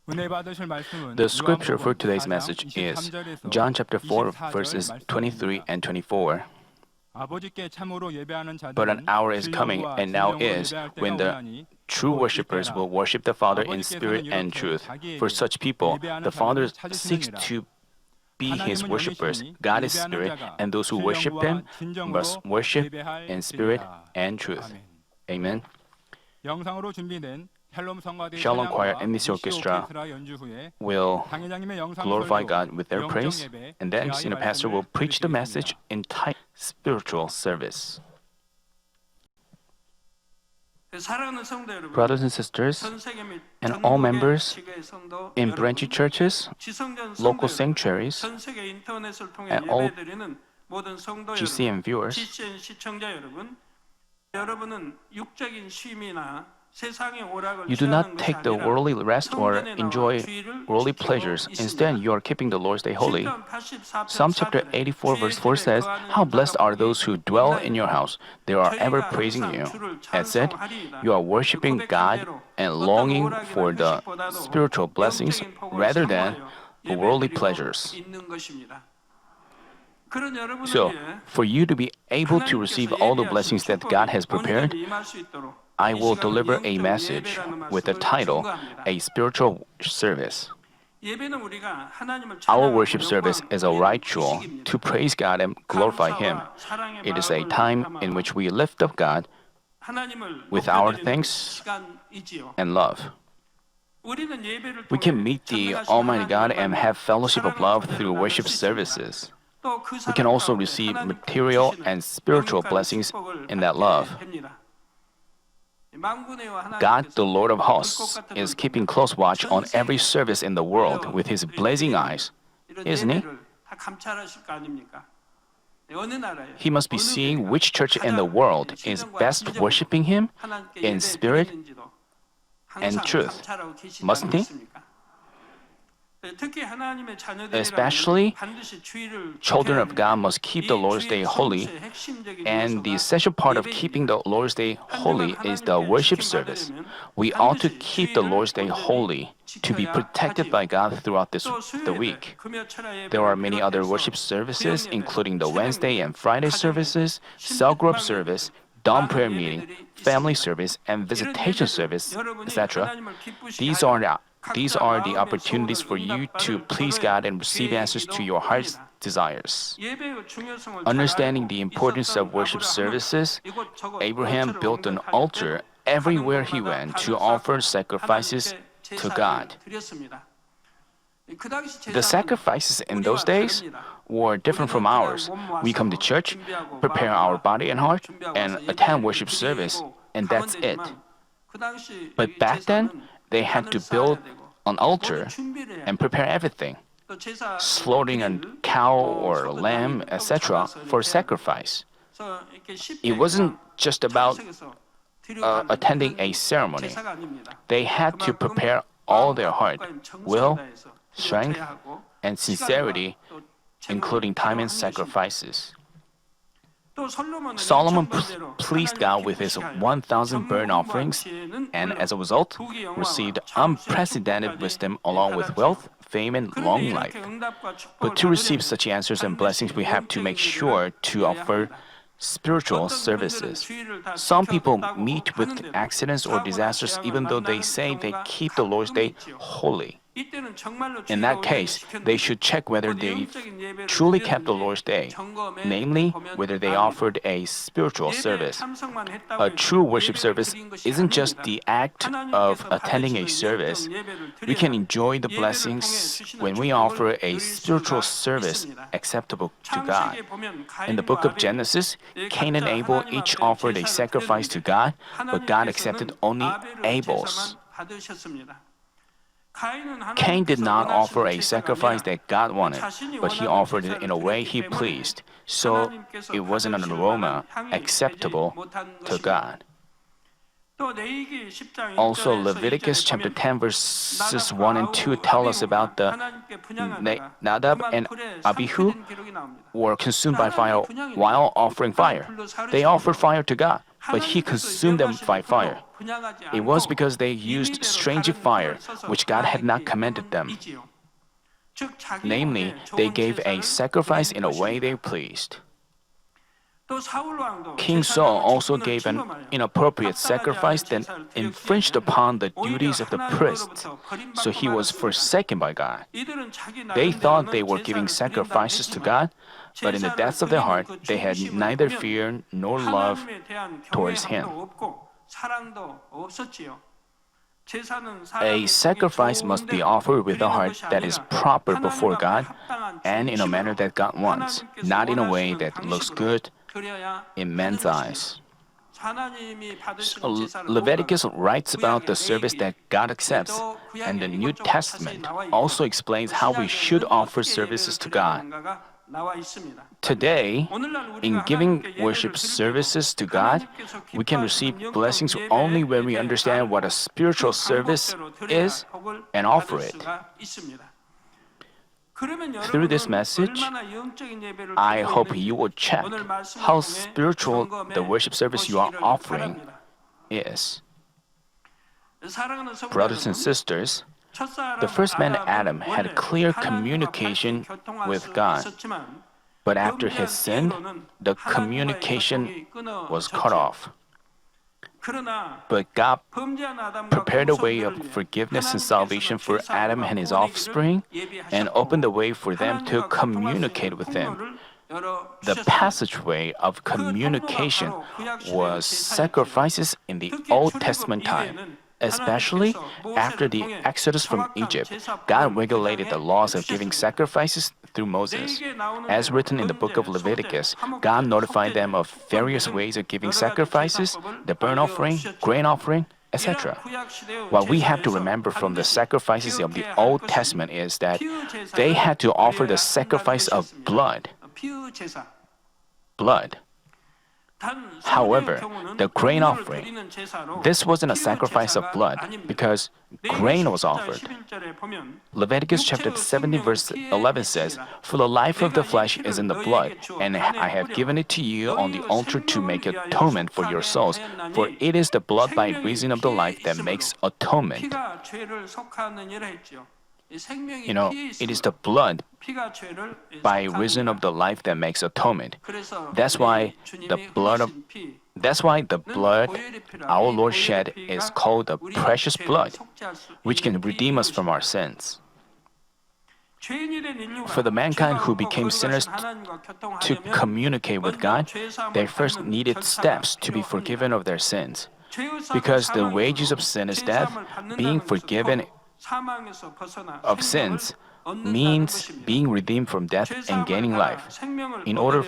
The scripture for today's message is John chapter 4, verses 23 and 24. But an hour is coming, and now is, when the true worshippers will worship the Father in spirit and truth. For such people, the Father seeks to be His worshippers. God is spirit, and those who worship Him must worship in spirit and truth. Amen. Shalom Choir and Miss Orchestra will glorify God with their praise, and then senior pastor will preach the message entitled Spiritual Service. Brothers and sisters, and all members in branch churches, local sanctuaries, and all GCN viewers, you do not take the worldly rest or enjoy worldly pleasures. Instead, you are keeping the Lord's Day holy. Psalm chapter 84 verse 4 says, "How blessed are those who dwell in your house. They are ever praising you." As said, you are worshiping God and longing for the spiritual blessings rather than the worldly pleasures. So, for you to be able to receive all the blessings that God has prepared, I will deliver a message with the title, A Spiritual Service. Our worship service is a ritual to praise God and glorify Him. It is a time in which we lift up God with our thanks and love. We can meet the Almighty God and have fellowship of love through worship services. We can also receive material and spiritual blessings in that love. God, the Lord of hosts, is keeping close watch on every service in the world with His blazing eyes, isn't He? He must be seeing which church in the world is best worshiping Him in spirit and truth, mustn't He? Especially, children of God must keep the Lord's Day holy, and the essential part of keeping the Lord's Day holy is the worship service. We ought to keep the Lord's Day holy to be protected by God throughout the week. There are many other worship services, including the Wednesday and Friday services, cell group service, dawn prayer meeting, family service, and visitation service, etc. These are the opportunities for you to please God and receive answers to your heart's desires. Understanding the importance of worship services, Abraham built an altar everywhere he went to offer sacrifices to God. The sacrifices in those days were different from ours. We come to church, prepare our body and heart, and attend worship service, and that's it. But back then, they had to build an altar and prepare everything, slaughtering a cow or a lamb, etc., for sacrifice. It wasn't just about attending a ceremony. They had to prepare all their heart, will, strength, and sincerity, including time and sacrifices. Solomon pleased God with his 1,000 burnt offerings, and as a result, received unprecedented wisdom along with wealth, fame, and long life. But to receive such answers and blessings, we have to make sure to offer spiritual services. Some people meet with accidents or disasters even though they say they keep the Lord's Day holy. In that case, they should check whether they truly kept the Lord's Day, namely, whether they offered a spiritual service. A true worship service isn't just the act of attending a service. We can enjoy the blessings when we offer a spiritual service acceptable to God. In the book of Genesis, Cain and Abel each offered a sacrifice to God, but God accepted only Abel's. Cain did not offer a sacrifice that God wanted, but he offered it in a way he pleased, so it wasn't an aroma acceptable to God. Also, Leviticus chapter 10 verses 1 and 2 tell us about the Nadab and Abihu were consumed by fire while offering fire. They offered fire to God, but he consumed them by fire. It was because they used strange fire, which God had not commanded them. Namely, they gave a sacrifice in a way they pleased. King Saul also gave an inappropriate sacrifice that infringed upon the duties of the priests, so he was forsaken by God. They thought they were giving sacrifices to God, but in the depths of their heart, they had neither fear nor love towards Him. A sacrifice must be offered with a heart that is proper before God and in a manner that God wants, not in a way that looks good in men's eyes. Leviticus writes about the service that God accepts, and the New Testament also explains how we should offer services to God. Today, in giving worship services to God, we can receive blessings only when we understand what a spiritual service is and offer it. Through this message, I hope you will check how spiritual the worship service you are offering is. Brothers and sisters, the first man Adam had clear communication with God, but after his sin, the communication was cut off. But God prepared a way of forgiveness and salvation for Adam and his offspring and opened the way for them to communicate with Him. The passageway of communication was sacrifices in the Old Testament time. Especially after the Exodus from Egypt, God regulated the laws of giving sacrifices through Moses. As written in the book of Leviticus, God notified them of various ways of giving sacrifices, the burnt offering, grain offering, etc. What we have to remember from the sacrifices of the Old Testament is that they had to offer the sacrifice of blood. However, the grain offering, this wasn't a sacrifice of blood because grain was offered. Leviticus chapter 17 verse 11 says, "For the life of the flesh is in the blood, and I have given it to you on the altar to make atonement for your souls, for it is the blood by reason of the life that makes atonement." It is the blood by reason of the life that makes atonement. That's why the blood our Lord shed is called the precious blood, which can redeem us from our sins. For the mankind who became sinners to communicate with God, they first needed steps to be forgiven of their sins. Because the wages of sin is death, being forgiven of sins means being redeemed from death and gaining life. In order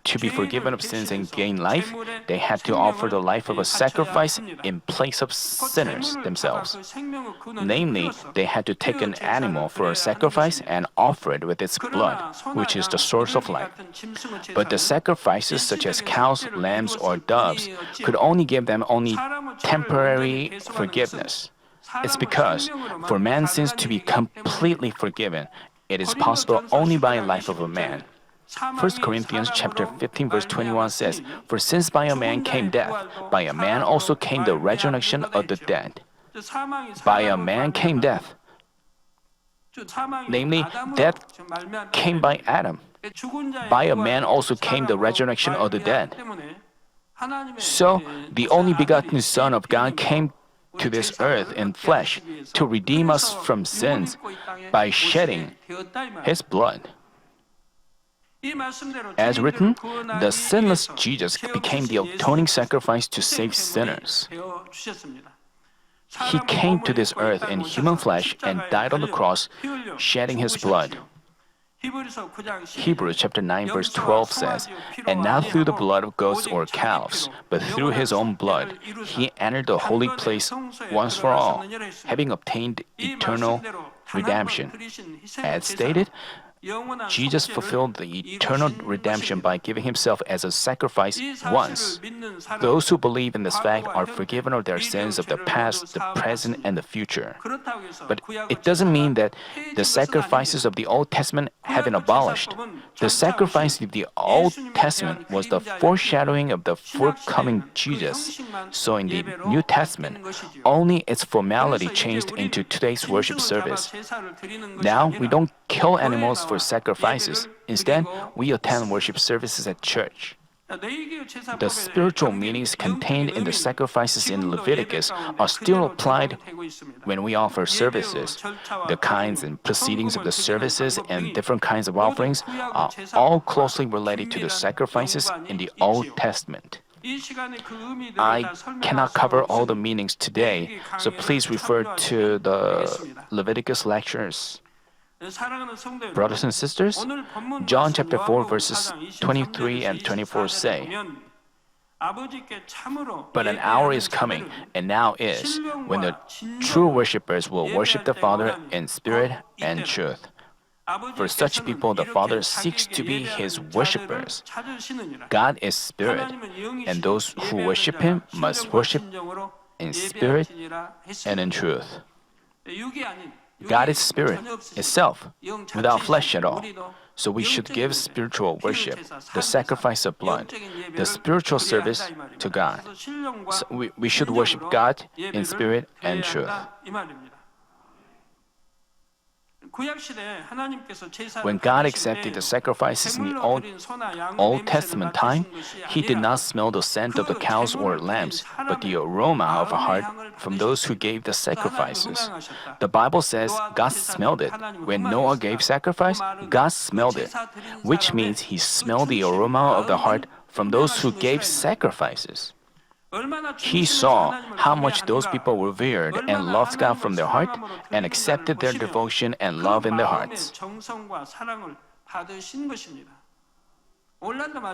to be forgiven of sins and gain life, they had to offer the life of a sacrifice in place of sinners themselves. Namely, they had to take an animal for a sacrifice and offer it with its blood, which is the source of life. But the sacrifices such as cows, lambs, or doves could only give them temporary forgiveness. It's because for man's sins to be completely forgiven, it is possible only by the life of a man. 1 Corinthians chapter 15 verse 21 says, "For since by a man came death, by a man also came the resurrection of the dead." By a man came death. Namely, death came by Adam. By a man also came the resurrection of the dead. So, the only begotten Son of God came to this earth in flesh to redeem us from sins by shedding His blood. As written, the sinless Jesus became the atoning sacrifice to save sinners. He came to this earth in human flesh and died on the cross, shedding His blood. Hebrews chapter 9 verse 12 says, "And not through the blood of goats or calves, but through His own blood, He entered the holy place once for all, having obtained eternal redemption." As stated, Jesus fulfilled the eternal redemption by giving himself as a sacrifice once. Those who believe in this fact are forgiven of their sins of the past, the present, and the future. But it doesn't mean that the sacrifices of the Old Testament have been abolished. The sacrifice of the Old Testament was the foreshadowing of the forthcoming Jesus. So in the New Testament, only its formality changed into today's worship service. Now, we don't kill animals for sacrifices. Instead, we attend worship services at church. The spiritual meanings contained in the sacrifices in Leviticus are still applied when we offer services. The kinds and proceedings of the services and different kinds of offerings are all closely related to the sacrifices in the Old Testament. I cannot cover all the meanings today, so please refer to the Leviticus lectures. Brothers and sisters, John chapter 4 verses 23 and 24 say, "But an hour is coming, and now is, when the true worshippers will worship the Father in spirit and truth. For such people the Father seeks to be His worshippers. God is spirit, and those who worship Him must worship in spirit and in truth." God is spirit itself, without flesh at all. So we should give spiritual worship, the sacrifice of blood, the spiritual service to God. So we should worship God in spirit and truth. When God accepted the sacrifices in the Old Testament time, He did not smell the scent of the cows or lambs, but the aroma of a heart from those who gave the sacrifices. The Bible says God smelled it. When Noah gave sacrifice, God smelled it, which means He smelled the aroma of the heart from those who gave sacrifices. He saw how much those people revered and loved God from their heart and accepted their devotion and love in their hearts.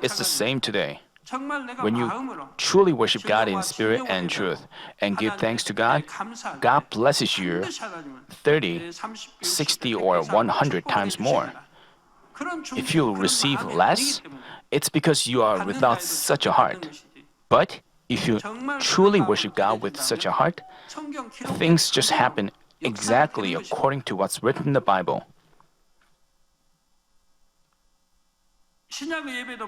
It's the same today. When you truly worship God in spirit and truth and give thanks to God, God blesses you 30, 60, or 100 times more. If you receive less, it's because you are without such a heart. But if you truly worship God with such a heart, things just happen exactly according to what's written in the Bible.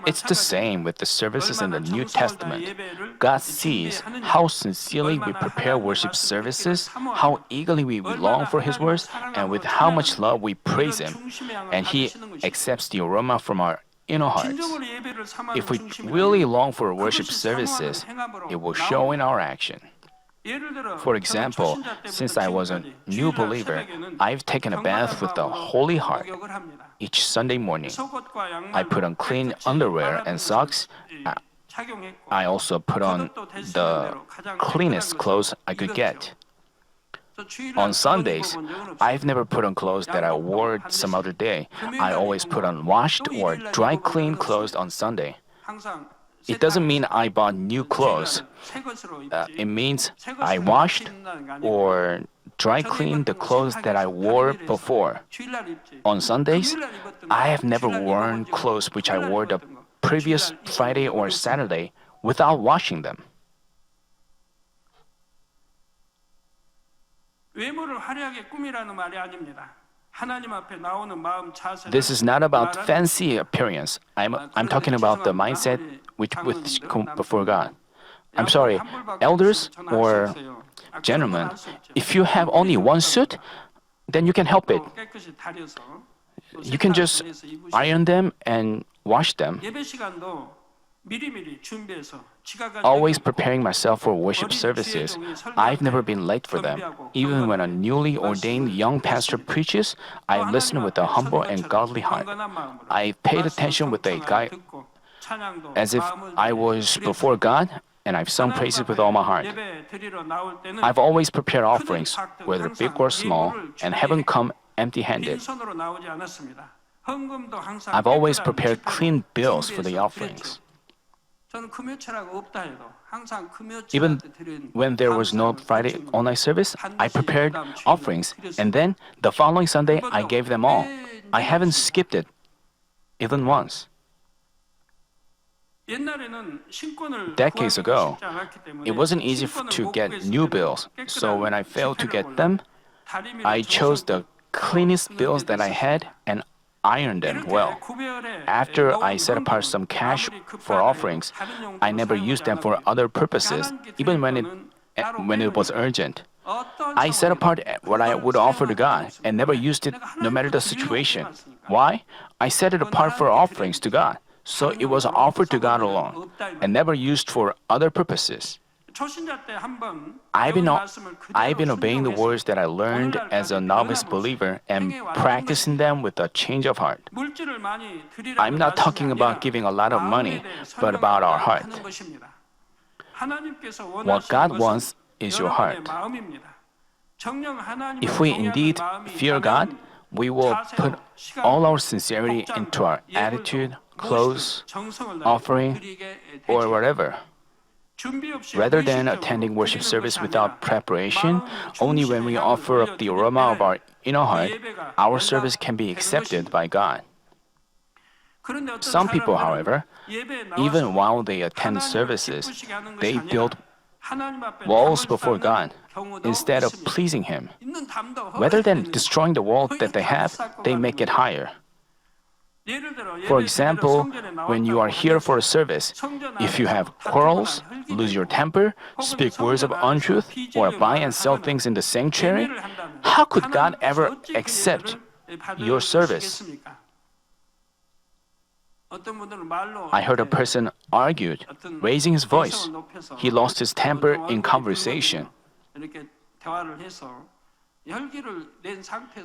It's the same with the services in the New Testament. God sees how sincerely we prepare worship services, how eagerly we long for His words, and with how much love we praise Him. And He accepts the aroma from our inner hearts. If we really long for worship services, it will show in our action. For example, since I was a new believer, I've taken a bath with the Holy Heart. Each Sunday morning, I put on clean underwear and socks. I also put on the cleanest clothes I could get. On Sundays, I've never put on clothes that I wore some other day. I always put on washed or dry clean clothes on Sunday. It doesn't mean I bought new clothes. It means I washed or dry cleaned the clothes that I wore before. On Sundays, I have never worn clothes which I wore the previous Friday or Saturday without washing them. This is not about fancy appearance. I'm talking about the mindset which come before God. I'm sorry, elders or gentlemen, if you have only one suit, then you can help it. You can just iron them and wash them. Always preparing myself for worship services, I've never been late for them. Even when a newly ordained young pastor preaches, I listen with a humble and godly heart. I paid attention with a guy as if I was before God, and I've sung praises with all my heart. I've always prepared offerings, whether big or small, and haven't come empty-handed. I've always prepared clean bills for the offerings. Even when there was no Friday all-night service, I prepared offerings, and then the following Sunday I gave them all. I haven't skipped it even once. Decades ago, it wasn't easy to get new bills, so when I failed to get them, I chose the cleanest bills that I had and ironed them well. After I set apart some cash for offerings, I never used them for other purposes, even when it was urgent. I set apart what I would offer to God and never used it no matter the situation. Why? I set it apart for offerings to God, so it was offered to God alone and never used for other purposes. I've been obeying the words that I learned as a novice believer and practicing them with a change of heart. I'm not talking about giving a lot of money, but about our heart. What God wants is your heart. If we indeed fear God, we will put all our sincerity into our attitude, clothes, offering, or whatever. Rather than attending worship service without preparation, only when we offer up the aroma of our inner heart, our service can be accepted by God. Some people, however, even while they attend services, they build walls before God instead of pleasing Him. Rather than destroying the wall that they have, they make it higher. For example, when you are here for a service, if you have quarrels, lose your temper, speak words of untruth, or buy and sell things in the sanctuary, how could God ever accept your service? I heard a person argued, raising his voice. He lost his temper in conversation.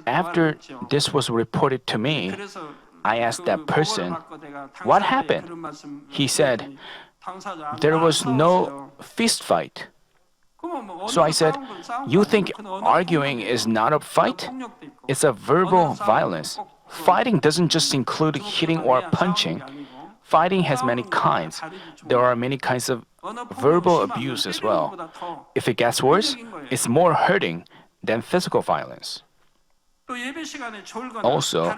After this was reported to me, I asked that person, "What happened?" He said, "There was no fist fight." So I said, "You think arguing is not a fight? It's a verbal violence. Fighting doesn't just include hitting or punching. Fighting has many kinds. There are many kinds of verbal abuse as well. If it gets worse, it's more hurting than physical violence." Also,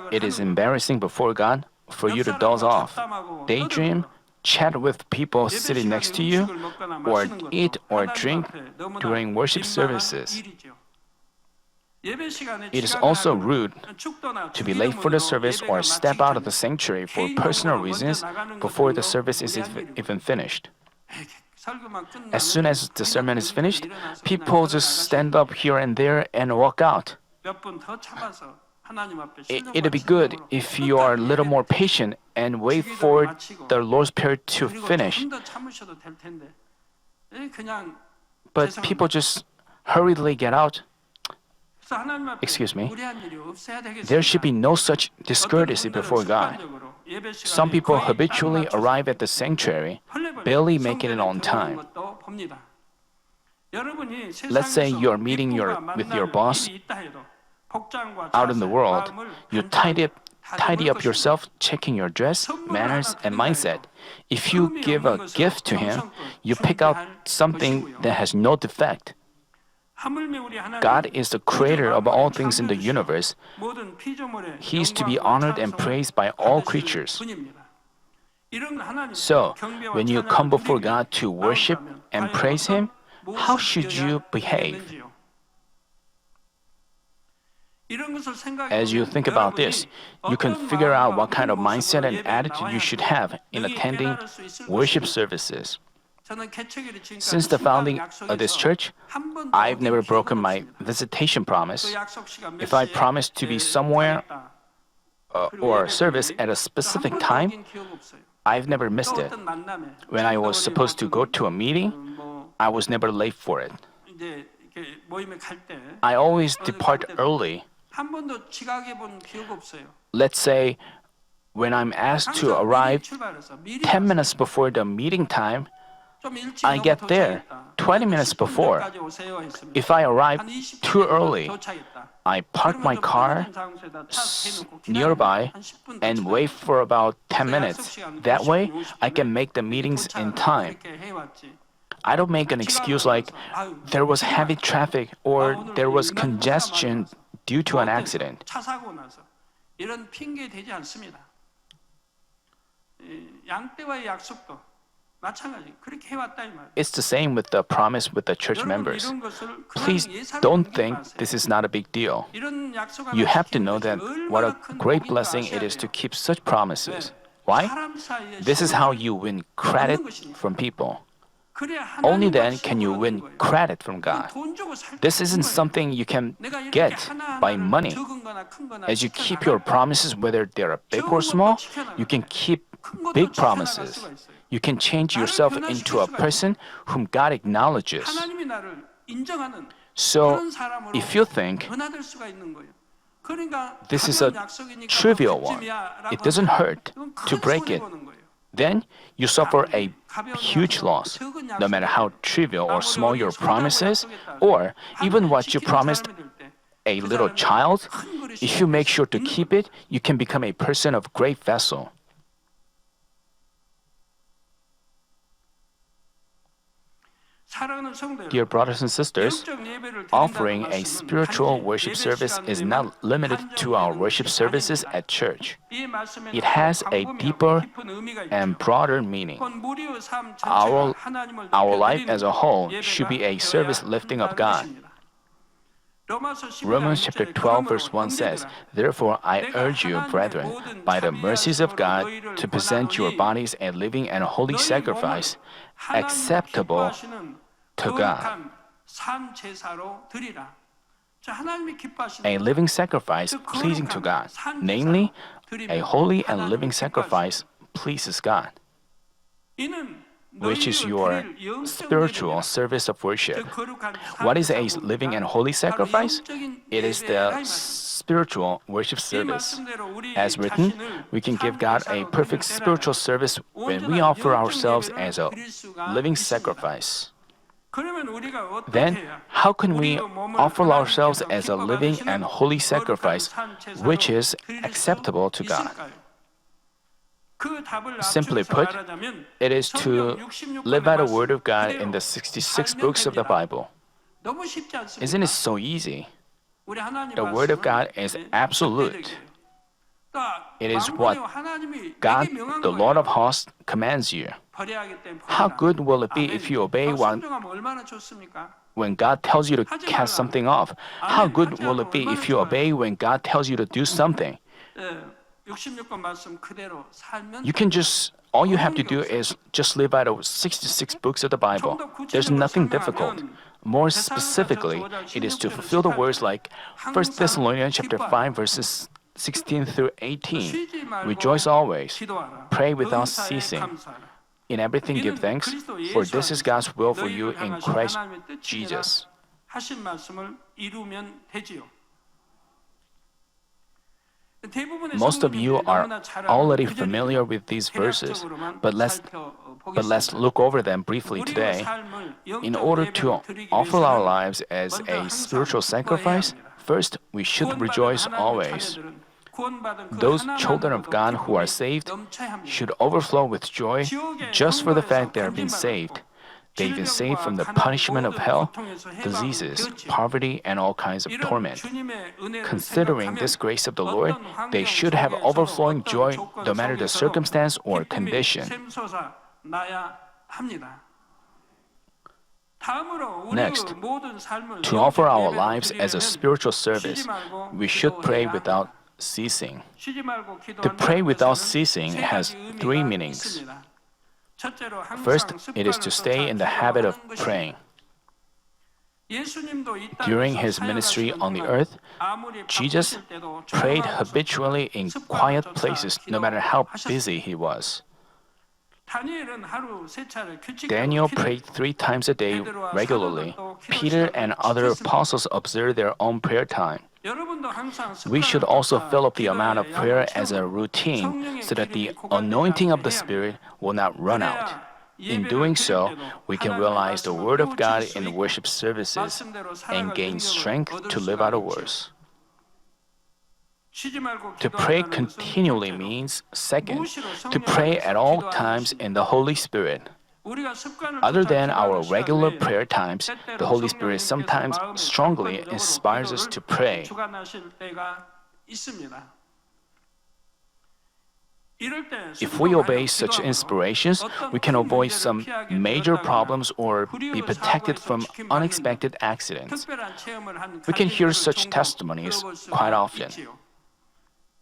it is embarrassing before God for you to doze off, daydream, chat with people sitting next to you, or eat or drink during worship services. It is also rude to be late for the service or step out of the sanctuary for personal reasons before the service is even finished. As soon as the sermon is finished, people just stand up here and there and walk out. It'd be good if you are a little more patient and wait for the Lord's Prayer to finish. But people just hurriedly get out. Excuse me. There should be no such discourtetsy before God. Some people habitually arrive at the sanctuary, barely making it on time. Let's say you're meeting with your boss out in the world. You tidy up yourself, checking your dress, manners, and mindset. If you give a gift to him, you pick out something that has no defect. God is the creator of all things in the universe. He is to be honored and praised by all creatures. So, when you come before God to worship and praise Him, how should you behave? As you think about this, you can figure out what kind of mindset and attitude you should have in attending worship services. Since the founding of this church, I've never broken my visitation promise. If I promise to be somewhere or service at a specific time, I've never missed it. When I was supposed to go to a meeting, I was never late for it. I always depart early. Let's say when I'm asked to arrive 10 minutes before the meeting time, I get there 20 minutes before. If I arrive too early, I park my car nearby and wait for about 10 minutes. That way, I can make the meetings in time. I don't make an excuse like there was heavy traffic or there was congestion due to an accident. 이런 핑계 되지 않습니다. 양떼와의 약속도 마찬가지 그렇게 해왔다 이 말. It's the same with the promise with the church members. Please don't think this is not a big deal. You have to know that what a great blessing it is to keep such promises. Why? This is how you win credit from people. Only then can you win credit from God. This isn't something you can get by money. As you keep your promises, whether they are big or small, you can keep big promises. You can change yourself into a person whom God acknowledges. So, if you think this is a trivial one, it doesn't hurt to break it, then you suffer a huge loss, no matter how trivial or small your promise is, or even what you promised a little child. If you make sure to keep it, you can become a person of great vessel. Dear brothers and sisters, offering a spiritual worship service is not limited to our worship services at church. It has a deeper and broader meaning. Our life as a whole should be a service lifting of God. Romans chapter 12 verse 1 says, "Therefore I urge you, brethren, by the mercies of God, to present your bodies a living and holy sacrifice, acceptable to God." A living sacrifice pleasing to God, namely, a holy and living sacrifice pleases God, which is your spiritual service of worship. What is a living and holy sacrifice? It is the spiritual worship service. As written, we can give God a perfect spiritual service when we offer ourselves as a living sacrifice. Then, how can we offer ourselves as a living and holy sacrifice, which is acceptable to God? Simply put, it is to live out the Word of God in the 66 books of the Bible. Isn't it so easy? The Word of God is absolute. It is what God, the Lord of hosts, commands you. How good will it be if you obey when God tells you to cast something off? How good will it be if you obey when God tells you to do something? You can all you have to do is just live out of 66 books of the Bible. There's nothing difficult. More specifically, it is to fulfill the words like 1 Thessalonians chapter 5 verses 16 through 18. Rejoice always. Pray without ceasing. In everything give thanks, for this is God's will for you in Christ Jesus. Most of you are already familiar with these verses, but let's look over them briefly today. In order to offer our lives as a spiritual sacrifice, first we should rejoice always. Those children of God who are saved should overflow with joy just for the fact they have been saved. They've been saved from the punishment of hell, diseases, poverty, and all kinds of torment. Considering this grace of the Lord, they should have overflowing joy no matter the circumstance or condition. Next, to offer our lives as a spiritual service, we should pray without ceasing. To pray without ceasing has three meanings. First, it is to stay in the habit of praying. During his ministry on the earth, Jesus prayed habitually in quiet places no matter how busy he was. Daniel prayed 3 times a day regularly. Peter and other apostles observed their own prayer time. We should also fill up the amount of prayer as a routine so that the anointing of the Spirit will not run out. In doing so, we can realize the Word of God in worship services and gain strength to live out the words. To pray continually means, second, to pray at all times in the Holy Spirit. Other than our regular prayer times, the Holy Spirit sometimes strongly inspires us to pray. 이럴 때 If we 스스로 obey 가령 such 기도함으로 inspirations, we can 어떤 큰 avoid 문제를 some 피하게 major 되었다면 problems or be 불의의 protected 사고에서 from 지킨 방면 unexpected accidents. 특별한 체험을 한 We can hear 간증들을 such 종종 testimonies 들어볼 quite 수가 often. 있지요.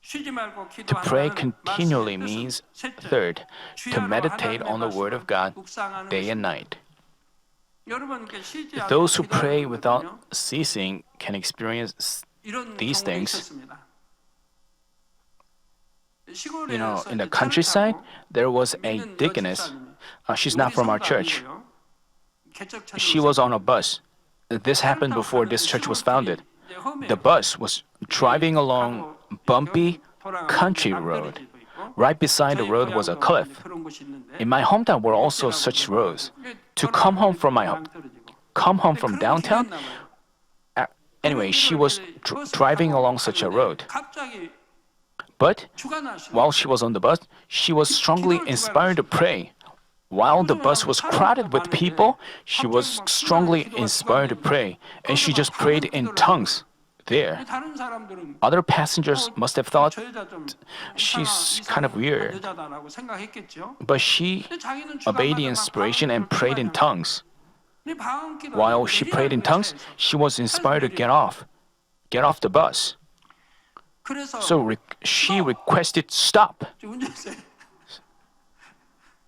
쉬지 말고 To pray 기도한다는 continually 말씀의 뜻은 means, 셋째, third, to 주야로 meditate 하나님의 on the Word of 말씀을 God 묵상하는 day and 것입니다. night. 여러분께 쉬지 않고 Those who pray 기도하는 without 분들은요, ceasing can experience 이런 these 경우도 things. 있었습니다. You know, 시골에서 in the 이제 차를 countryside, 타고 there was a 믿는 deaconess. 여집사님이 She's not from our church. 아니고요. 개척 She was on a bus. This 차를 happened 타고 before 가는데 this church was 시골길이 founded. 이제 험해요. The bus was driving along bumpy country road. Right beside the road was a cliff. In my hometown were also such roads. To come home from downtown, anyway, she was driving along such a road. But while she was on the bus, she was strongly inspired to pray. While the bus was crowded with people, she was strongly inspired to pray, and she just prayed in tongues there. 다른 사람들은 Other passengers must have thought 저 여자 좀 she's kind of weird, 여자다라고 생각했겠죠. but she 근데 자기는 obeyed the inspiration and prayed in tongues. While she prayed in tongues, she was inspired to get off the bus. 그래서 So she requested stop. 운전세.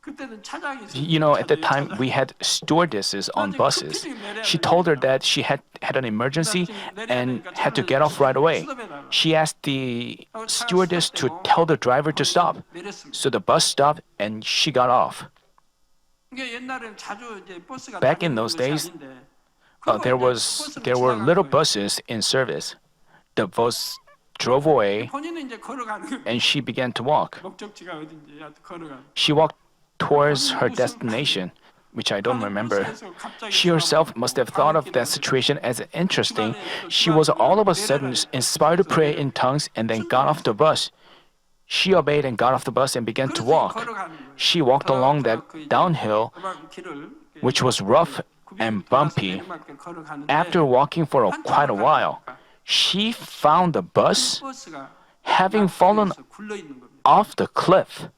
그때는 차장이 You know, at that time we had stewardesses on buses. She told her that she had an emergency and had to get off right away. She asked the stewardess to tell the driver to stop. So the bus stopped and she got off. Back in those days, there were little buses in service. The bus drove away 본인은 이제 걸어가는 거예요. and she began to walk. 목적지가 어딘지 걸어가는. She walked towards her destination, which I don't remember. She herself must have thought of that situation as interesting. She was all of a sudden inspired to pray in tongues and then got off the bus. She obeyed and got off the bus and began to walk. She walked along that downhill, which was rough and bumpy. After walking for quite a while, she found the bus having fallen off the cliff.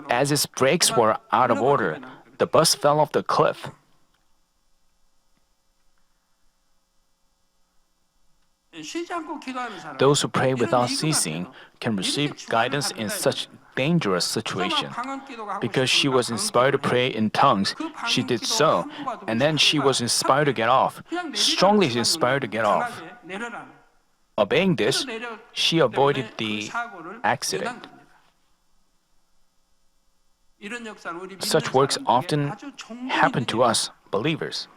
As its brakes were out of order, the bus fell off the cliff. Those who pray without ceasing can receive guidance in such dangerous situation. Because she was inspired to pray in tongues, she did so, and then she was inspired to get off, strongly inspired to get off. Obeying this, she avoided the accident. Such works often happen to us, believers.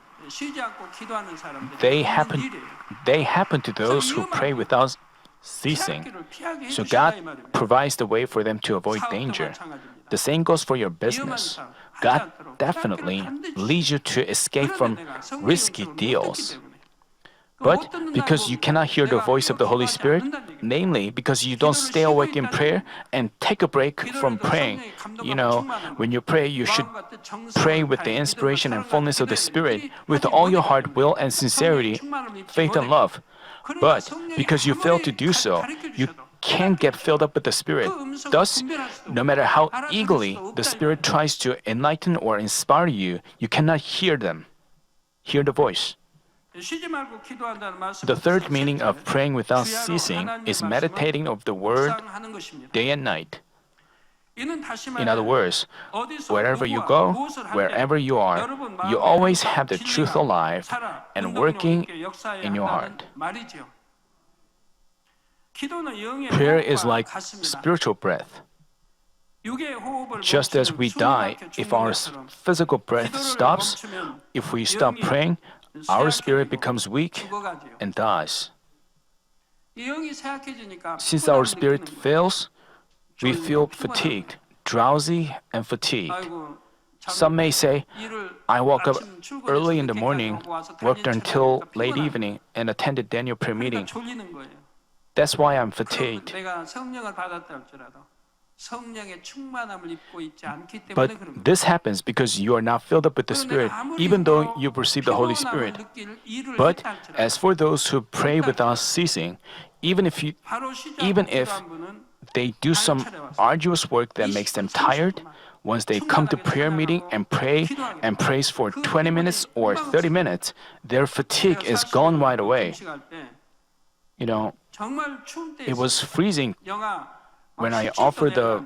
They happen to those who pray without ceasing. So God provides the way for them to avoid danger. The same goes for your business. God definitely leads you to escape from risky deals. But because you cannot hear the voice of the Holy Spirit, namely because you don't stay awake in prayer and take a break from praying, you know, when you pray, you should pray with the inspiration and fullness of the Spirit, with all your heart, will, and sincerity, faith, and love. But because you fail to do so, you can't get filled up with the Spirit. Thus, no matter how eagerly the Spirit tries to enlighten or inspire you, you cannot hear the voice. The third meaning of praying without ceasing is meditating of the Word day and night. In other words, wherever you go, wherever you are, you always have the truth alive and working in your heart. Prayer is like spiritual breath. Just as we die, if our physical breath stops, if we stop praying, our spirit becomes weak and dies. Since our spirit fails, we feel fatigued, drowsy, and fatigued. Some may say, I woke up early in the morning, worked until late evening, and attended Daniel prayer meeting. That's why I'm fatigued. But this happens because you are not filled up with the Spirit, even though you've received the Holy Spirit. But as for those who pray without ceasing, even if they do some arduous work that makes them tired. Once they come to prayer meeting and praise for 20 minutes or 30 minutes, their fatigue is gone right away. You know, 정말 추울 때 it was freezing 영하 when I offered the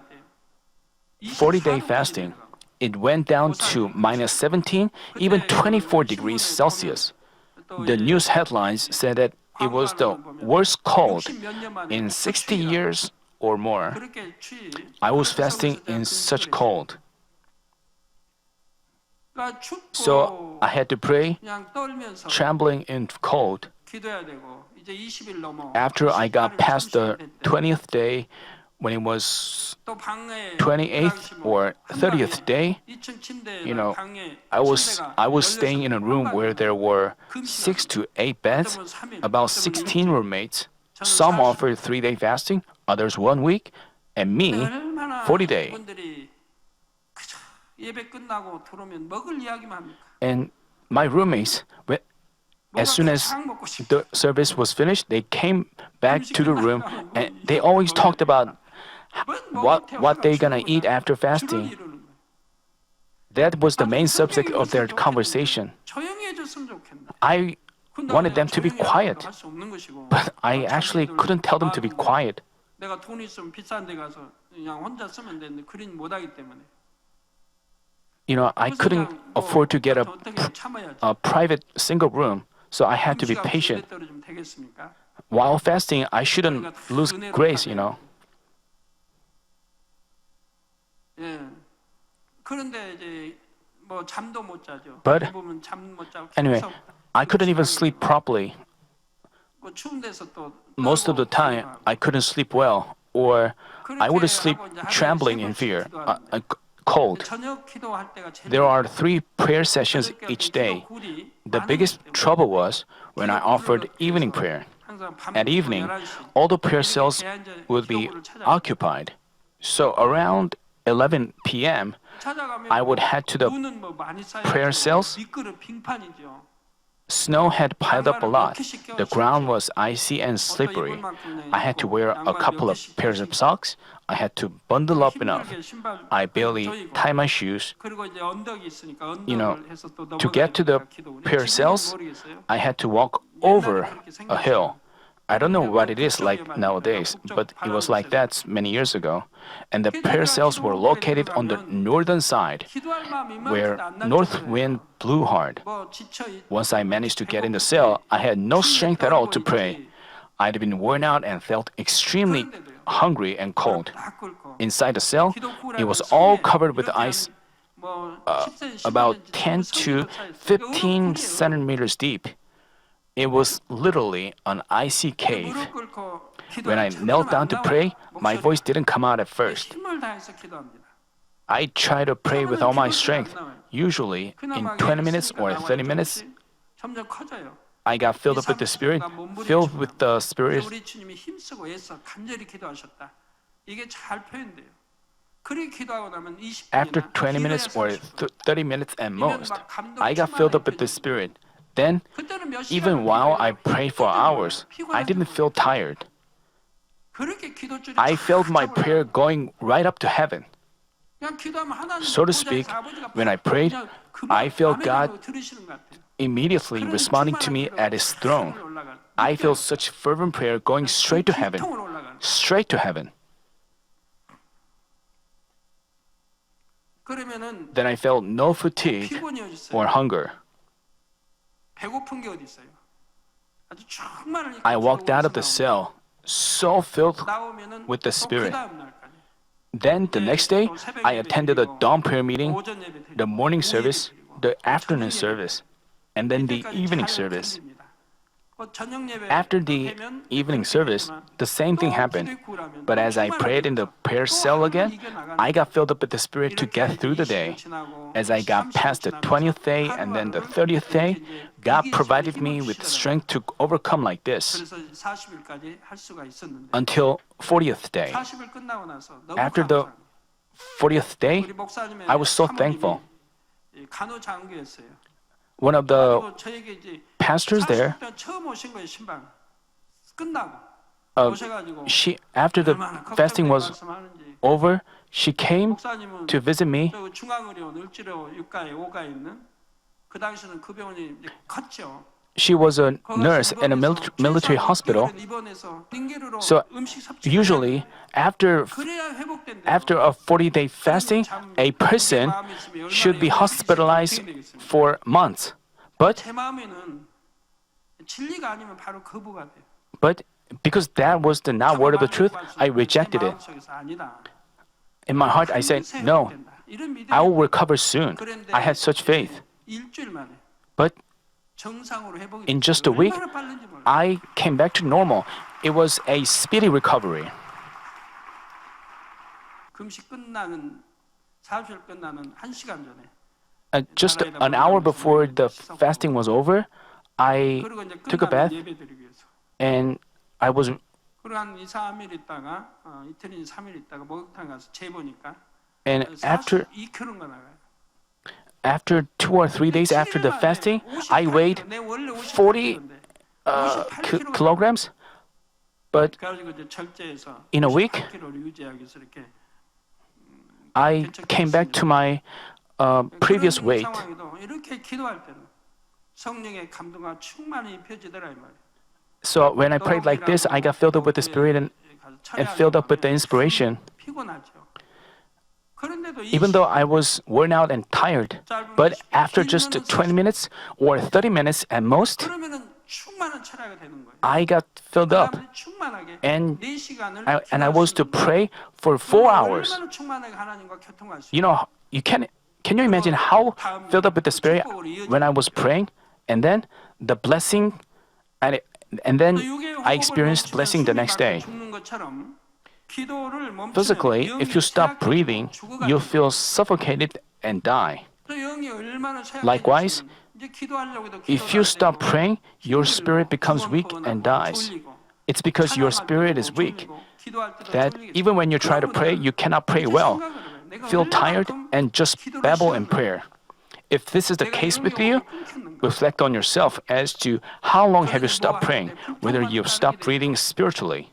40-day fasting. It went down to minus 17, even 24 degrees Celsius. The news headlines said that it was the worst cold in 60 years or more. I was fasting in such cold. So I had to pray, 그냥 떨면서 trembling in cold. 기도해야 되고 이제 20일 넘어 After I got past the 20th day, when it was 또 방에 28th or 30th day, 2층 침대에 you know, 방에 I was staying in a room where there were 6 to 8 beds, about 16 roommates. Some offered 3-day fasting, others 1 week, and me, 40-day. 분들이 그저 예배 끝나고 들어오면 먹을 이야기만 합니까? And my roommates, as soon as the service was finished, they came back to the room and they always talked about what they're gonna eat after fasting. That was the main subject of their conversation. 조용히 해줬으면 좋겠네. I wanted them to be quiet, 할수 없는 것이고. but I actually couldn't tell them to be quiet. 내가 돈 있으면 비싼 데 가서 그냥 혼자 쓰면 되는데 그린 못 하기 때문에. You know, I couldn't afford to get 어떻게 참아야지. a private single room, so I had to be 음식 없이 patient. 예배 떨어지면 되겠습니까? While fasting, I shouldn't lose grace, you know. 예. 그런데 이제 뭐 잠도 못 자죠. But 대부분 잠 못 자고 Anyway, 계속 I couldn't even sleep properly. 그 추운 데서 또 Most of the time, I couldn't sleep well, or I would sleep trembling in fear, cold. 저녁 기도할 때가 제일 There are 3 prayer sessions each day. The biggest trouble was when I offered evening prayer. At evening, all the prayer cells would be occupied. So around 11 p.m., I would head to the prayer cells. 미끄러 빙판이죠. Snow had piled up a lot. The ground was icy and slippery. I had to wear a couple of pairs of socks. I had to bundle up enough. I barely tie my shoes. 그리고 이제 언덕이 있으니까 You know, 언덕을 해서 또 To get to the prayer cells, I had to walk over a hill. I don't know what it is like nowadays, but it was like that many years ago. And the prayer cells were located on the northern side, 기도할 마음이 where 이만큼 안 north 날쳐요. wind blew hard. 뭐 지쳐 있- Once I managed to get in the cell, I had no strength at all to pray. I'd been worn out and felt extremely hungry and cold. 다 끓고. Inside the cell, it was all covered with ice, 뭐 about 10 to 15 centimeters deep. It was literally an icy cave. When I knelt down to pray, my voice didn't come out at first. 힘을 다해서 기도합니다. I try to pray with all my strength. Usually, in 20 minutes or 30 minutes, 점점 커져요. I got filled up with the Spirit, filled with the Spirit. 우리 주님이 힘쓰고 애써 간절히 기도하셨다. 이게 잘 표현돼요. 그렇게 기도하고 나면 20분이나 After 20 minutes or 30 minutes at most, I got filled up with the Spirit. Then, even while I prayed for hours, I didn't feel tired. I felt my prayer going right up to heaven. So to speak, when I prayed, I felt God immediately responding to me at His throne. I felt such fervent prayer going straight to heaven. Straight to heaven. Then I felt no fatigue or hunger. 배고픈 게 어디 있어요? 아주 충만을 I walked out of the cell, so filled 나오면은 with the 또 Spirit. 그다음 날까지. Then the next day, I attended the dawn prayer meeting, 오전 예배 드리고, the morning service, 오후 예배 드리고, the afternoon 저녁 예배 service, and then the 이때까지 evening 잘 service. 견딥니다. 저녁 예배 After the 되면 evening 그렇게 service, 되지만 the same thing 또 happened. 기도 있고 그러면 But 또 as I 충만하게 prayed in the prayer 또 cell 하루를 again, 이겨나가는 I got filled up with the Spirit to 이렇게 get through the 20일 day. 지나고 As I got 30일 past the 지나면서 20th day and then the 30th day, God provided me with strength to overcome like this 그래서 40일까지 할 수가 있었는데 until 40th day. 40일 끝나고 나서 너무 After the 감사합니다. 40th day, 우리 목사님의 I was so 사모님이 thankful. 간호장교였어요. One of the 그리고 저에게 이제 pastors there 40대 처음 오신 거예요, 신방. 끝나고 오셔가지고 after the 얼마나 fasting 걱정되게 was 말씀하는지. over, she came 목사님은 to visit me. 저 중앙의료 을지로 6가에 5가에 있는 그 당시는 그 병원이 이제 컸죠. She was a 거기서 nurse in a 입원해서 military 최소한 hospital. 6개월은 입원해서 링게르로 So 음식 섭취를 usually, 해야 after 돼요. 그래야 회복된대요. after a 40-day fasting, a person should be hospitalized for months. 제 마음에는 진리가 아니면 바로 거부가 돼요. But because that was the not word of the truth, I rejected it. In my heart, I said, no, I will recover soon. I had such faith. 일주일 만에 But 정상으로 회복이 in just a week, 얼마나 빠른지 몰라요. I came back to normal. It was a speedy recovery. 금식 끝나는 사주일 끝나는 1시간 전에 Just an hour before the fasting was over, I 그리고 이제 took a 끝나는 bath 예배 드리기 위해서 and I was 그리고 한 2, 3일 있다가 이틀이나 3일 있다가 목욕탕 가서 재보니까 and after 42kg가 나가요. 2 or 3 days after the fasting, I weighed 40 kilograms. But 그래가지고 이제 절제해서 in a week, 58kg를 유지하기 위해서 이렇게 I came back to my previous 그런 weight. 상황에도 이렇게 기도할 때는 성령의 감동과 충만히 입혀지더라 이 말이에요. So when I prayed like this, I got filled up with the Spirit and filled up with the inspiration. 피곤하죠. 그런데도 Even though I was worn out and tired, but after just 20 minutes or 30 minutes at most, 그러면은 충만한 철학이 되는 거예요. I got filled up 충만하게 and 4시간을 I was to pray for 4 hours. 얼마나 충만하게 하나님과 교통할 수 You know, can you imagine how filled up with the Spirit when I was praying, and then the blessing, and then I experienced blessing the next day. Physically, if you stop breathing, you'll feel suffocated and die. Likewise, if you stop praying, your spirit becomes weak and dies. It's because your spirit is weak that even when you try to pray, you cannot pray well, feel tired, and just babble in prayer. If this is the case with you, reflect on yourself as to how long have you stopped praying, whether you've stopped breathing spiritually.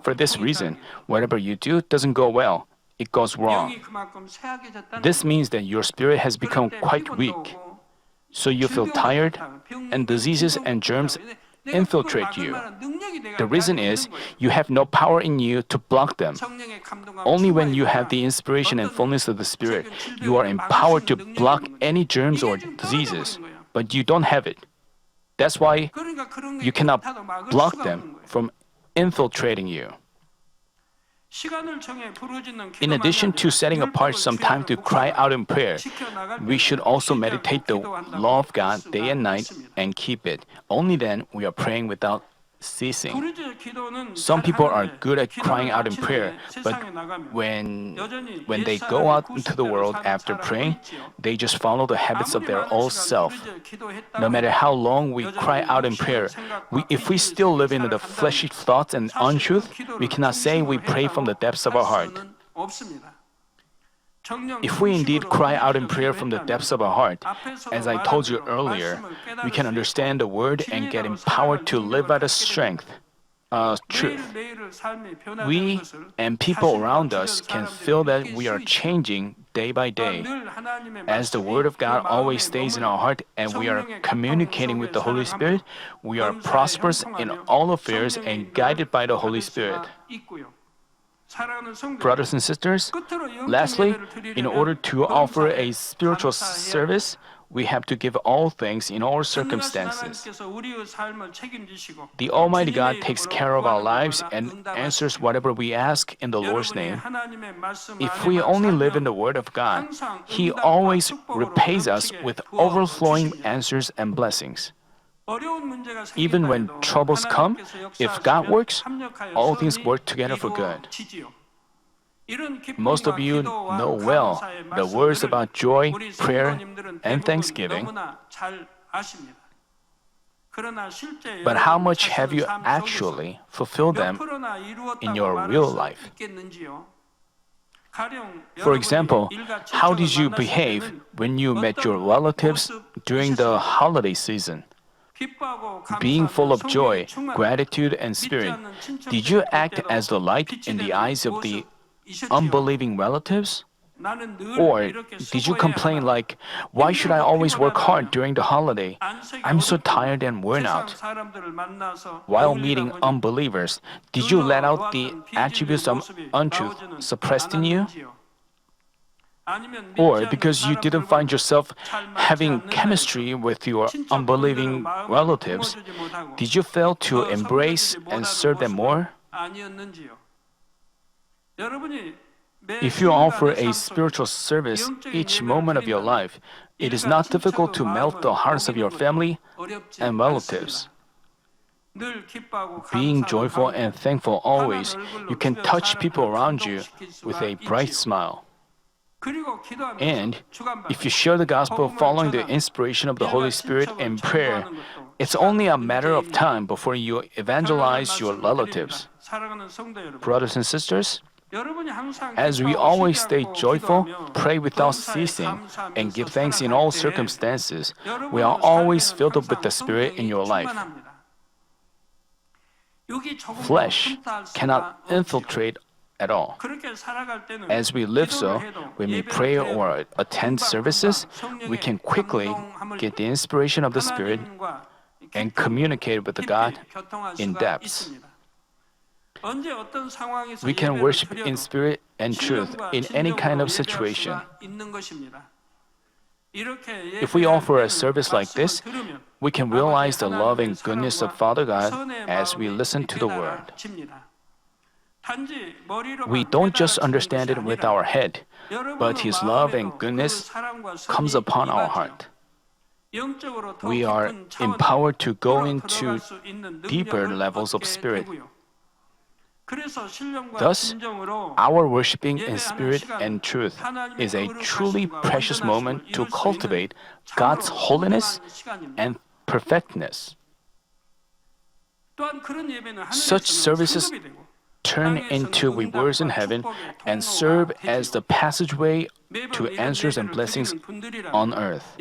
For this reason, whatever you do doesn't go well, it goes wrong. This means that your spirit has become quite weak, so you feel tired, and diseases and germs infiltrate you. The reason is you have no power in you to block them. Only when you have the inspiration and fullness of the Spirit, you are empowered to block any germs or diseases, but you don't have it. That's why you cannot block them from infiltrating you. In addition to setting apart some time to cry out in prayer, we should also meditate the law of God day and night and keep it. Only then we are praying without ceasing. Some people are good at crying out in prayer, but when they go out into the world after praying, they just follow the habits of their old self. No matter how long we cry out in prayer, if we still live in the fleshy thoughts and untruth, we cannot say we pray from the depths of our heart. If we indeed cry out in prayer from the depths of our heart, as I told you earlier, we can understand the word and get empowered to live out of strength, truth. We and people around us can feel that we are changing day by day. As the word of God always stays in our heart and we are communicating with the Holy Spirit, we are prosperous in all affairs and guided by the Holy Spirit. Brothers and sisters, lastly, in order to offer a spiritual service, we have to give all things in all circumstances. The Almighty God takes care of our lives and answers whatever we ask in the Lord's name. If we only live in the Word of God, He always repays us with overflowing answers and blessings. Even when troubles come, if God works, all things work together for good. Most of you know well the words about joy, prayer, and thanksgiving. But how much have you actually fulfilled them in your real life? For example, how did you behave when you met your relatives during the holiday season? Being full of joy, gratitude, and spirit, did you act as the light in the eyes of the unbelieving relatives? Or did you complain like, why should I always work hard during the holiday? I'm so tired and worn out. While meeting unbelievers, did you let out the attributes of untruth suppressed in you? Or because you didn't find yourself having chemistry with your unbelieving relatives, did you fail to embrace and serve them more? If you offer a spiritual service each moment of your life, it is not difficult to melt the hearts of your family and relatives. Being joyful and thankful always, you can touch people around you with a bright smile. And if you share the gospel following the inspiration of the Holy Spirit in prayer, it's only a matter of time before you evangelize your relatives. Brothers and sisters, as we always stay joyful, pray without ceasing, and give thanks in all circumstances, we are always filled up with the Spirit in your life. Flesh cannot infiltrate at all. As we live so, when we pray or attend services, we can quickly get the inspiration of the Spirit and communicate with the God in depths. We can worship in spirit and truth in any kind of situation. If we offer a service like this, we can realize the love and goodness of Father God as we listen to the Word. We don't just understand it with our head, but His love and goodness comes upon our heart. We are empowered to go into deeper levels of spirit. Thus, our worshiping in spirit and truth is a truly precious moment to cultivate God's holiness and perfectness. Such services turn into rewards in heaven and serve as the passageway to answers and blessings on earth.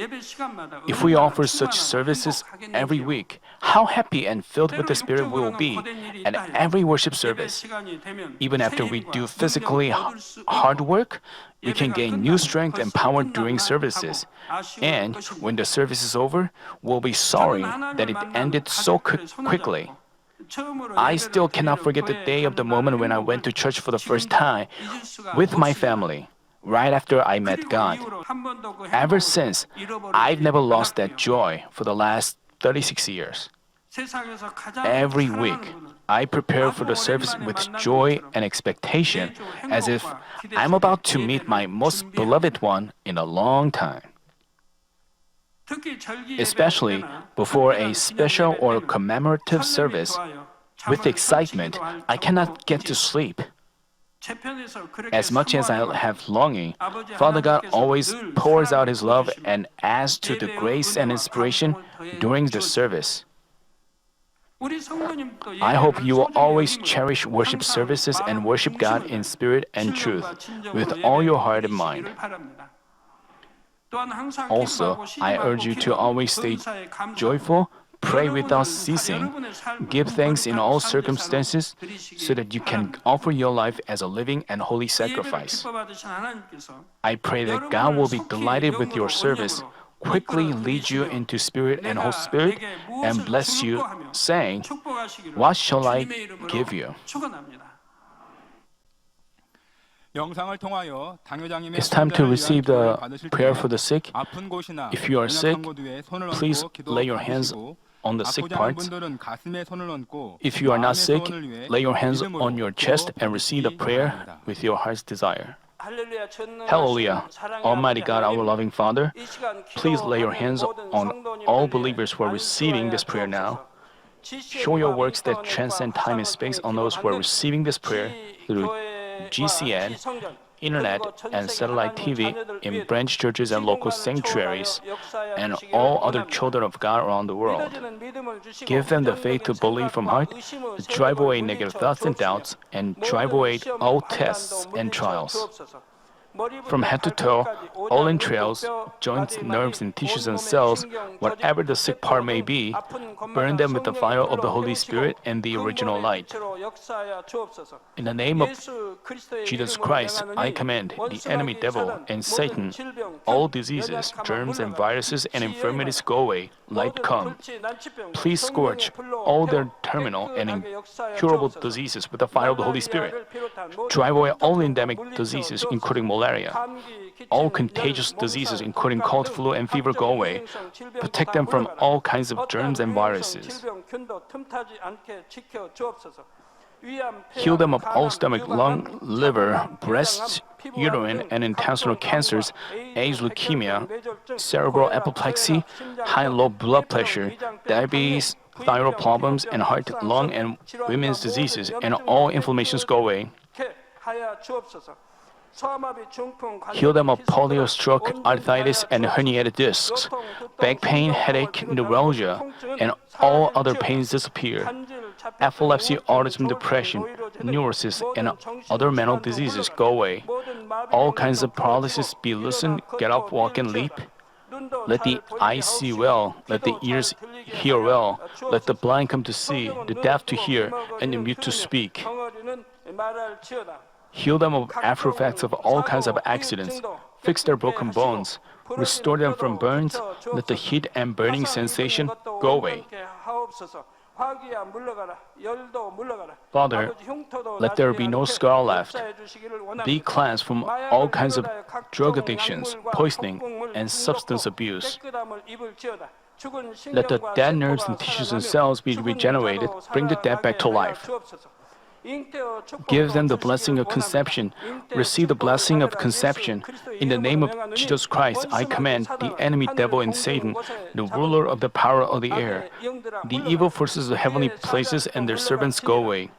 If we offer such services every week, how happy and filled with the Spirit we will be at every worship service. Even after we do physically hard work, we can gain new strength and power during services. And when the service is over, we'll be sorry that it ended so quickly. I still cannot forget the day of the moment when I went to church for the first time with my family, right after I met God. Ever since, I've never lost that joy for the last 36 years. Every week, I prepare for the service with joy and expectation, as if I'm about to meet my most beloved one in a long time. Especially before a special or commemorative service, with excitement, I cannot get to sleep. As much as I have longing, Father God always pours out His love and adds to the grace and inspiration during the service. I hope you will always cherish worship services and worship God in spirit and truth with all your heart and mind. Also, I urge you to always stay joyful, pray without ceasing, give thanks in all circumstances, so that you can offer your life as a living and holy sacrifice. I pray that God will be delighted with your service, quickly lead you into spirit and Holy Spirit, and bless you, saying, "What shall I give you?" It's time to receive the prayer for the sick. If you are sick, please lay your hands on the sick parts. If you are not sick, lay your hands on your chest and receive the prayer with your heart's desire. Hallelujah. Almighty God, our loving Father, please lay your hands on all believers who are receiving this prayer now. Show your works that transcend time and space on those who are receiving this prayer through GCN, Internet, and satellite TV in branch churches and local sanctuaries, and all other children of God around the world. Give them the faith to believe from heart, drive away negative thoughts and doubts, and drive away all tests and trials. From head to toe, all entrails, joints, nerves, and tissues and cells, whatever the sick part may be, burn them with the fire of the Holy Spirit and the original light. In the name of Jesus Christ, I command the enemy devil and Satan, all diseases, germs, and viruses and infirmities go away, light come. Please scourge all their terminal and incurable diseases with the fire of the Holy Spirit. Drive away all endemic diseases, including malaria. All contagious diseases, including cold, flu, and fever, go away. Protect them from all kinds of germs and viruses. Heal them of all stomach, lung, liver, breast, uterine, and intestinal cancers, AIDS, leukemia, cerebral apoplexy, high-low blood pressure, diabetes, thyroid problems, and heart, lung, and women's diseases, and all inflammations go away. Heal them of polio, stroke, arthritis, and herniated discs. Back pain, headache, neuralgia, and all other pains disappear. Epilepsy, autism, depression, neurosis, and other mental diseases go away. All kinds of paralysis be loosened, get up, walk, and leap. Let the eyes see well, let the ears hear well, let the blind come to see, the deaf to hear, and the mute to speak. Heal them of after effects of all kinds of accidents. Fix their broken bones. Restore them from burns. Let the heat and burning sensation go away. Father, let there be no scar left. Be cleansed from all kinds of drug addictions, poisoning, and substance abuse. Let the dead nerves and tissues and cells be regenerated. Bring the dead back to life. Give them the blessing of conception. Receive the blessing of conception. In the name of Jesus Christ, I command the enemy devil and Satan, the ruler of the power of the air, the evil forces of heavenly places and their servants go away.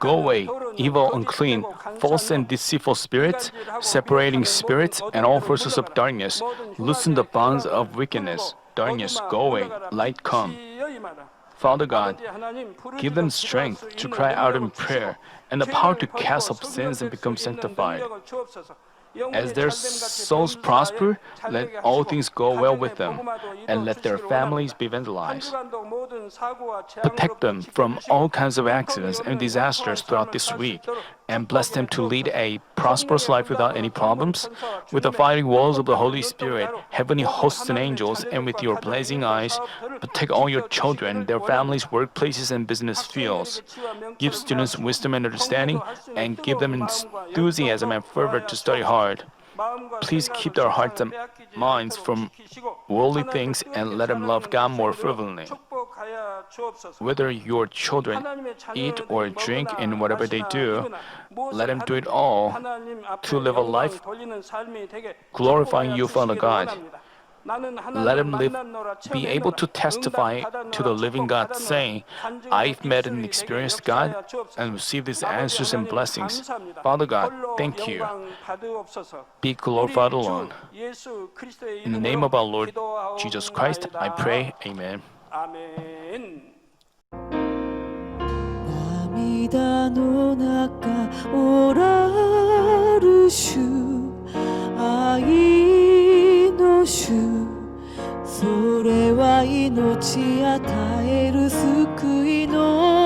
Go away, evil, unclean, false and deceitful spirits, separating spirits, and all forces of darkness. Loosen the bonds of wickedness. Darkness, go away. Light, come. Father God, give them strength to cry out in prayer and the power to cast off sins and become sanctified. As their souls prosper, let all things go well with them, and let their families be vandalized. Protect them from all kinds of accidents and disasters throughout this week, and bless them to lead a prosperous life without any problems. With the fighting walls of the Holy Spirit, heavenly hosts and angels, and with your blazing eyes, protect all your children, their families, workplaces, and business fields. Give students wisdom and understanding, and give them enthusiasm and fervor to study hard. Please keep their hearts and minds from worldly things and let them love God more fervently. Whether your children eat or drink and whatever they do, let them do it all to live a life glorifying you, Father God. Let them be able to testify to the living God, saying, I've met and experienced God and received His answers and blessings. Father God, thank you. Be glorified alone. In the name of our Lord Jesus Christ, I pray. Amen. 涙の中おらる主愛の主それは命与える救いの